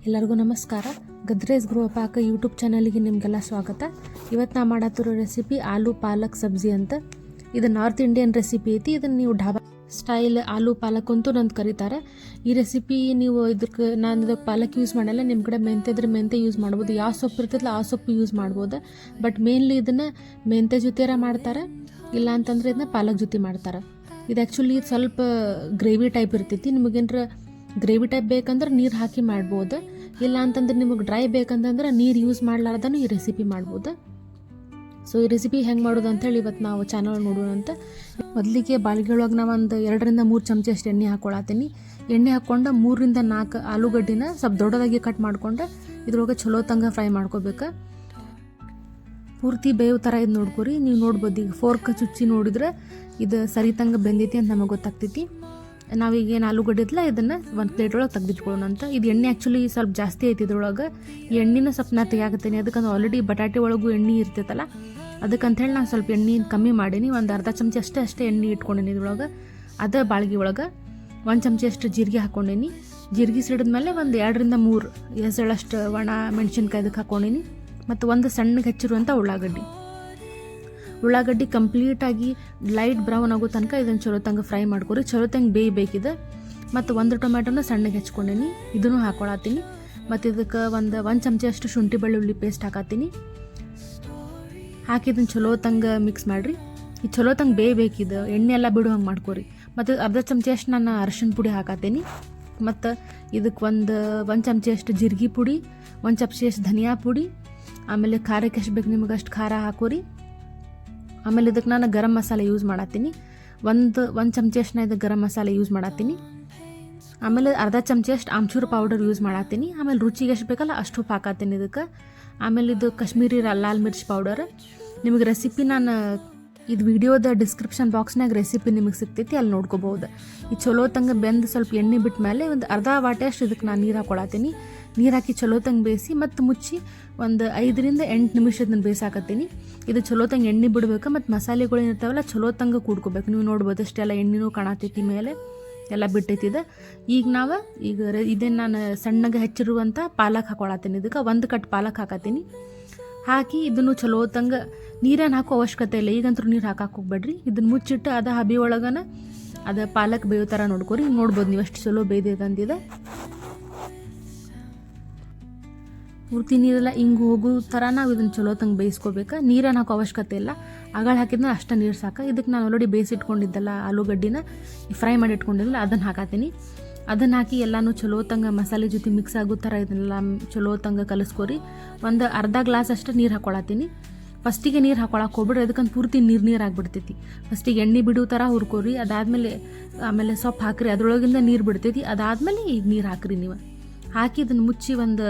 ಎಲ್ಲರಿಗೂ ನಮಸ್ಕಾರ. ಗದ್ರೇಜ್ ಗೃಹ ಪಾಕ ಯೂಟ್ಯೂಬ್ ಚಾನಲ್ಗೆ ನಿಮಗೆಲ್ಲ ಸ್ವಾಗತ. ಇವತ್ತು ನಾ ಮಾಡತ್ತಿರೋ ರೆಸಿಪಿ ಆಲೂ ಪಾಲಕ್ ಸಬ್ಜಿ ಅಂತ. ಇದು ನಾರ್ತ್ ಇಂಡಿಯನ್ ರೆಸಿಪಿ ಐತಿ. ಇದನ್ನು ನೀವು ಢಾಬಾ ಸ್ಟೈಲ್ ಆಲೂ ಪಾಲಕ್ ಅಂತೂ ನಂದು ಕರೀತಾರೆ. ಈ ರೆಸಿಪಿ ನೀವು ನಾನು ಇದಕ್ಕೆ ಪಾಲಕ್ ಯೂಸ್ ಮಾಡಲ್ಲ. ನಿಮ್ಮ ಕಡೆ ಮೆಂತ್ಯ ಇದ್ರೆ ಮೆಂತ್ಯ ಯೂಸ್ ಮಾಡ್ಬೋದು, ಯಾವ ಸೊಪ್ಪು ಇರ್ತದಲ್ಲ ಆ ಸೊಪ್ಪು ಯೂಸ್ ಮಾಡ್ಬೋದು. ಬಟ್ ಮೇನ್ಲಿ ಇದನ್ನು ಮೆಂತ್ಯ ಜೊತೆರ ಮಾಡ್ತಾರೆ, ಇಲ್ಲ ಅಂತಂದರೆ ಇದನ್ನ ಪಾಲಕ್ ಜೊತೆ ಮಾಡ್ತಾರೆ. ಇದು ಆ್ಯಕ್ಚುಲಿ ಸ್ವಲ್ಪ ಗ್ರೇವಿ ಟೈಪ್ ಇರ್ತೈತಿ. ನಿಮಗೇನರ ಗ್ರೇವಿ ಟೈಪ್ ಬೇಕಂದ್ರೆ ನೀರು ಹಾಕಿ ಮಾಡ್ಬೋದು, ಇಲ್ಲ ಅಂತಂದ್ರೆ ನಿಮಗೆ ಡ್ರೈ ಬೇಕಂತಂದ್ರೆ ನೀರು ಯೂಸ್ ಮಾಡಲಾರ್ದೂ ಈ ರೆಸಿಪಿ ಮಾಡ್ಬೋದು. ಸೊ ಈ ರೆಸಿಪಿ ಹೆಂಗೆ ಮಾಡೋದು ಅಂಥೇಳಿ ಇವತ್ತು ನಾವು ಚಾನಲ್ ನೋಡೋಣ ಅಂತ. ಮೊದಲಿಗೆ ಬಾಳಿಗೆ ಒಳಗೆ ನಾವು ಒಂದು 2 ರಿಂದ 3 ಚಮಚ ಅಷ್ಟು ಎಣ್ಣೆ ಹಾಕ್ಕೊಳತ್ತೀನಿ. ಎಣ್ಣೆ ಹಾಕ್ಕೊಂಡು 3 ರಿಂದ 4 ಆಲೂಗಡ್ಡಿನ ಸ್ವಲ್ಪ ದೊಡ್ಡದಾಗಿ ಕಟ್ ಮಾಡ್ಕೊಂಡು ಇದ್ರೊಳಗೆ ಚಲೋ ತಂಗ ಫ್ರೈ ಮಾಡ್ಕೋಬೇಕು. ಪೂರ್ತಿ ಬೇವು ಥರ ಇದು ನೋಡ್ಕೊರಿ. ನೀವು ನೋಡ್ಬೋದು, ಈಗ ಫೋರ್ಕ್ ಚುಚ್ಚಿ ನೋಡಿದ್ರೆ ಇದು ಸರಿ ತಂಗ ಬೆಂದೈತಿ ಅಂತ ನಮಗೆ ಗೊತ್ತಾಗ್ತೈತಿ. ನಾವೀಗ ಏನು ಆಲೂಗಡ್ಡೆ ಇದ್ಲ ಇದನ್ನು ಒಂದು ಪ್ಲೇಟ್ ಒಳಗೆ ತೆಗೆದಿಟ್ಕೊಳ್ಳೋಣ ಅಂತ. ಇದು ಎಣ್ಣೆ ಆ್ಯಕ್ಚುಲಿ ಸ್ವಲ್ಪ ಜಾಸ್ತಿ ಐತಿ ಇದ್ರೊಳಗೆ. ಈ ಎಣ್ಣೆನ ಸ್ವಲ್ಪ ನಾ ತೆಗಿಯಾಕತ್ತೀನಿ, ಅದಕ್ಕಂದ್ರೆ ಆಲ್ರೆಡಿ ಬಟಾಟೆ ಒಳಗೂ ಎಣ್ಣೆ ಇರ್ತೈತಲ್ಲ, ಅದಕ್ಕಂಥೇಳಿ ನಾನು ಸ್ವಲ್ಪ ಎಣ್ಣೆ ಕಮ್ಮಿ ಮಾಡೀನಿ. ಒಂದು ಅರ್ಧ ಚಮಚ ಅಷ್ಟೇ ಎಣ್ಣೆ ಇಟ್ಕೊಂಡೀನಿ ಇದ್ರೊಳಗೆ. ಅದೇ ಬಾಳ್ಗೆ ಒಳಗೆ 1 ಚಮಚ ಅಷ್ಟು ಜೀರಿಗೆ ಹಾಕ್ಕೊಂಡೀನಿ. ಜೀರಿಗೆ ಸಿಡಿದ್ಮೇಲೆ ಒಂದು 2 ರಿಂದ 3 ಎಸಳಷ್ಟು ಒಣ ಮೆಣಸಿನ್ಕಾಯಿ ಇದಕ್ಕೆ ಹಾಕ್ಕೊಂಡೀನಿ. ಮತ್ತು ಒಂದು ಸಣ್ಣಗೆ ಹೆಚ್ಚಿರುವಂಥ ಉಳ್ಳಾಗಡ್ಡಿ ಕಂಪ್ಲೀಟಾಗಿ ಲೈಟ್ ಬ್ರೌನ್ ಆಗೋ ತನಕ ಇದನ್ನು ಚಲೋ ತಂಗ ಫ್ರೈ ಮಾಡ್ಕೊರಿ. ಚಲೋ ತಂಗ ಬೇಯಬೇಕಿದೆ. ಮತ್ತು 1 ಟೊಮ್ಯಾಟೊನ ಸಣ್ಣಗೆ ಹೆಚ್ಕೊಂಡೀನಿ, ಇದನ್ನು ಹಾಕ್ಕೊಳತ್ತೀನಿ. ಮತ್ತು ಇದಕ್ಕೆ 1 ಚಮಚ ಅಷ್ಟು ಶುಂಠಿ ಬೆಳ್ಳುಳ್ಳಿ ಪೇಸ್ಟ್ ಹಾಕತ್ತೀನಿ. ಹಾಕಿ ಇದನ್ನು ಚಲೋ ತಂಗ ಮಿಕ್ಸ್ ಮಾಡಿರಿ. ಈ ಚಲೋ ತಂಗ ಬೇಯಬೇಕಿದೆ, ಎಣ್ಣೆ ಎಲ್ಲ ಬಿಡು ಹಂಗೆ ಮಾಡ್ಕೊರಿ. ಮತ್ತು ಅರ್ಧ ಚಮಚ ಅಷ್ಟು ನಾನು ಅರಶಿನ ಪುಡಿ ಹಾಕತ್ತೀನಿ. ಮತ್ತು ಇದಕ್ಕೆ 1 ಚಮಚ ಅಷ್ಟು ಜೀರಿಗೆ ಪುಡಿ, 1 ಚಮಚ ಅಷ್ಟು ಧನಿಯಾ ಪುಡಿ, ಆಮೇಲೆ ಖಾರಕ್ಕೆ ಎಷ್ಟು ಬೇಕು ನಿಮಗೆ ಅಷ್ಟು ಖಾರ ಹಾಕೋರಿ. ಆಮೇಲೆ ಇದಕ್ಕೆ ನಾನು ಗರಂ ಮಸಾಲೆ ಯೂಸ್ ಮಾಡತ್ತೀನಿ. 1 ಚಮಚ ಅಷ್ಟು ನಾನು ಇದಕ್ಕೆ ಗರಂ ಮಸಾಲೆ ಯೂಸ್ ಮಾಡತ್ತೀನಿ. ಆಮೇಲೆ ಅರ್ಧ ಚಮಚ ಅಷ್ಟು ಆಮ್ಚೂರು ಪೌಡರ್ ಯೂಸ್ ಮಾಡತ್ತೀನಿ. ಆಮೇಲೆ ರುಚಿಗೆ ಎಷ್ಟು ಬೇಕಲ್ಲ ಅಷ್ಟು ಉಪ್ಪು ಹಾಕತ್ತೀನಿ ಇದಕ್ಕೆ. ಆಮೇಲೆ ಇದು ಕಾಶ್ಮೀರಿ ಲಾಲ್ ಮಿರ್ಚ್ ಪೌಡರ್. ನಿಮಗೆ ರೆಸಿಪಿ ನಾನು ಇದು ವಿಡಿಯೋದ ಡಿಸ್ಕ್ರಿಪ್ಷನ್ ಬಾಕ್ಸ್ನಾಗ ರೆಸಿಪಿ ನಿಮಗೆ ಸಿಗ್ತೈತಿ, ಅಲ್ಲಿ ನೋಡ್ಕೋಬೋದು. ಈ ಚಲೋ ತಂಗ ಬೆಂದು ಸ್ವಲ್ಪ ಎಣ್ಣೆ ಬಿಟ್ಟ ಮೇಲೆ ಒಂದು ಅರ್ಧ ವಾಟೆ ಅಷ್ಟು ಇದಕ್ಕೆ ನಾನು ನೀರು ಹಾಕ್ಕೊಳತ್ತೀನಿ. ನೀರು ಹಾಕಿ ಚಲೋ ತಂಗ ಬೇಯಿಸಿ ಮತ್ತು ಮುಚ್ಚಿ ಒಂದು 5 ರಿಂದ 8 ನಿಮಿಷ ಇದನ್ನು ಬೇಯಿಸಾಕತ್ತೀನಿ. ಇದು ಚಲೋ ತಂಗ ಎಣ್ಣೆ ಬಿಡಬೇಕು. ಮತ್ತು ಮಸಾಲೆಗಳು ಏನಿರ್ತಾವಲ್ಲ ಚಲೋ ತಂಗ ಕೂಡ್ಕೋಬೇಕು. ನೀವು ನೋಡ್ಬೋದು ಅಷ್ಟೆಲ್ಲ ಎಣ್ಣೆನೂ ಕಾಣತೈತಿ, ಮೇಲೆ ಎಲ್ಲ ಬಿಟ್ಟೈತಿದೆ. ಈಗ ಇದೇನು ನಾನು ಸಣ್ಣಗೆ ಹೆಚ್ಚಿರುವಂಥ ಪಾಲಕ್ ಹಾಕ್ಕೊಳತ್ತೀನಿ. ಇದಕ್ಕೆ 1 ಕಟ್ ಪಾಲಕ್ ಹಾಕತ್ತೀನಿ. ಹಾಕಿ ಇದನ್ನು ಚಲೋ ತಂಗ ನೀರೇನು ಹಾಕೋ ಅವಶ್ಯಕತೆ ಇಲ್ಲ. ಈಗಂತೂ ನೀರು ಹಾಕಕ್ಕೆ ಹೋಗ್ಬೇಡ್ರಿ. ಇದನ್ನು ಮುಚ್ಚಿಟ್ಟು ಅದ ಹಬಿ ಒಳಗನ ಅದು ಪಾಲಕ್ ಬೇಯೋ ಥರ ನೋಡ್ಕೊರಿ. ನೋಡ್ಬೋದು ನೀವು ಎಷ್ಟು ಚಲೋ ಬೇಯ್ದೈತೆ ಅಂದಿದೆ. ಪೂರ್ತಿ ನೀರೆಲ್ಲ ಹಿಂಗೆ ಹೋಗೋ ಥರ ನಾವು ಇದನ್ನು ಚಲೋ ತಂಗ ಬೇಯಿಸ್ಕೋಬೇಕು. ನೀರೇನು ಹಾಕೋ ಅವಶ್ಯಕತೆ ಇಲ್ಲ. ಆಗಳ ಹಾಕಿದ್ರೆ ಅಷ್ಟು ನೀರು ಸಾಕು. ಇದಕ್ಕೆ ನಾನು ಆಲ್ರೆಡಿ ಬೇಯಿಸಿಟ್ಕೊಂಡಿದ್ದಲ್ಲ ಆಲೂಗಡ್ಡಿನ ಫ್ರೈ ಮಾಡಿ ಇಟ್ಕೊಂಡಿದ್ದಲ್ಲ ಅದನ್ನು ಹಾಕತ್ತೀನಿ. ಅದನ್ನು ಹಾಕಿ ಎಲ್ಲನೂ ಚಲೋ ತಂಗ ಮಸಾಲೆ ಜೊತೆ ಮಿಕ್ಸ್ ಆಗೋ ಥರ ಇದನ್ನೆಲ್ಲ ಚಲೋ ತಂಗ ಕಲಿಸ್ಕೊರಿ. ಒಂದು ಅರ್ಧ ಗ್ಲಾಸ್ ಅಷ್ಟು ನೀರು ಹಾಕ್ಕೊಳತ್ತೀನಿ. ಫಸ್ಟಿಗೆ ನೀರು ಹಾಕ್ಕೊಳಕ್ಕೆ ಹೋಗ್ಬಿಡ್ರಿ, ಅದಕ್ಕಂತ ಪೂರ್ತಿ ನೀರು ಆಗಿಬಿಡ್ತೈತಿ. ಫಸ್ಟಿಗೆ ಎಣ್ಣೆ ಬಿಡೋ ಥರ ಹುರ್ಕೋರಿ. ಆಮೇಲೆ ಸೊಪ್ಪು ಹಾಕಿರಿ, ಅದರೊಳಗಿಂದ ನೀರು ಬಿಡ್ತೈತಿ. ಅದಾದಮೇಲೆ ಈಗ ನೀರು ಹಾಕಿರಿ. ನೀವು ಹಾಕಿ ಇದನ್ನು ಮುಚ್ಚಿ ಒಂದು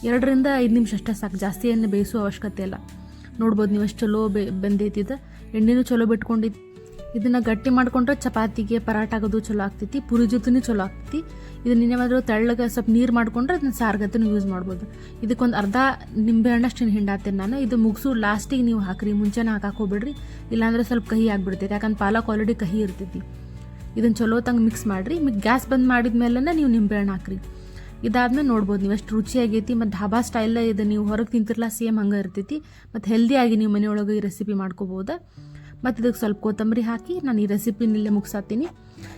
2 ರಿಂದ 5 ನಿಮಿಷ ಅಷ್ಟೇ ಸಾಕು. ಜಾಸ್ತಿ ಎಣ್ಣೆ ಬೇಯಿಸೋ ಅವಶ್ಯಕತೆ ಇಲ್ಲ. ನೋಡ್ಬೋದು ನೀವು ಎಷ್ಟು ಚಲೋ ಬೆಂದೈತಿದೆ. ಎಣ್ಣೆನೂ ಚಲೋ ಬಿಟ್ಕೊಂಡಿದ್ದು. ಇದನ್ನು ಗಟ್ಟಿ ಮಾಡ್ಕೊಂಡ್ರೆ ಚಪಾತಿಗೆ ಪರಾಟ ಆಗೋದು ಚಲೋ ಆಗ್ತೈತಿ, ಪುರಿ ಜೊತೆನೂ ಚಲೋ ಆಗ್ತೈತಿ. ಇದನ್ನ ಏನಾದರೂ ತೆಳ್ಳಗೆ ಸ್ವಲ್ಪ ನೀರು ಮಾಡ್ಕೊಂಡ್ರೆ ಅದನ್ನ ಸಾರ್ಗತ್ತೂ ಯೂಸ್ ಮಾಡ್ಬೋದು. ಇದಕ್ಕೊಂದು ಅರ್ಧ ನಿಂಬೆ ಹಣ್ಣಷ್ಟು ಹಿಂಡಾತೀನಿ ನಾನು. ಇದು ಮುಗಿಸು ಲಾಸ್ಟಿಗೆ ನೀವು ಹಾಕಿರಿ, ಮುಂಚೆನೇ ಹಾಕಕ್ಕೆ ಹೋಗ್ಬಿಡ್ರಿ, ಇಲ್ಲಾಂದರೆ ಸ್ವಲ್ಪ ಕಹಿ ಆಗಿಬಿಡ್ತೈತಿ. ಯಾಕಂದ್ರೆ ಪಾಲಕ್ ಆಲ್ರೆಡಿ ಕಹಿ ಇರ್ತೈತಿ. ಇದನ್ನು ಚಲೋ ತಂಗ ಮಿಕ್ಸ್ ಮಾಡಿರಿ. ಗ್ಯಾಸ್ ಬಂದ್ ಮಾಡಿದ ಮೇಲೆ ನೀವು ನಿಂಬೆ ಹಣ್ಣು ಹಾಕಿರಿ. ಇದಾದ್ಮೇಲೆ ನೋಡ್ಬೋದು ನೀವು ಎಷ್ಟು ರುಚಿಯಾಗೈತಿ. ಮತ್ತು ಢಾಬಾ ಸ್ಟೈಲ್ ಇದು ನೀವು ಹೊರಗೆ ತಿಂತಿರಲ್ಲ ಸೇಮ್ ಹಂಗೆ ಇರ್ತೈತಿ. ಮತ್ತು ಹೆಲ್ದಿಯಾಗಿ ನೀವು ಮನೆಯೊಳಗೆ ಈ ರೆಸಿಪಿ ಮಾಡ್ಕೋಬೋದು. ಮತ್ತು ಇದಕ್ಕೆ ಸ್ವಲ್ಪ ಕೊತ್ತಂಬರಿ ಹಾಕಿ ನಾನು ಈ ರೆಸಿಪಿನಲ್ಲೇ ಮುಗಿಸಾತೀನಿ.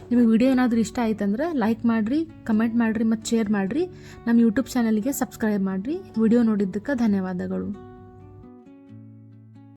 ನಿಮಗೆ ವಿಡಿಯೋ ಏನಾದರೂ ಇಷ್ಟ ಆಯ್ತಂದ್ರೆ ಲೈಕ್ ಮಾಡಿರಿ, ಕಮೆಂಟ್ ಮಾಡಿರಿ ಮತ್ತು ಶೇರ್ ಮಾಡಿರಿ. ನಮ್ಮ ಯೂಟ್ಯೂಬ್ ಚಾನಲ್ಗೆ ಸಬ್ಸ್ಕ್ರೈಬ್ ಮಾಡಿರಿ. ವಿಡಿಯೋ ನೋಡಿದ್ದಕ್ಕೆ ಧನ್ಯವಾದಗಳು.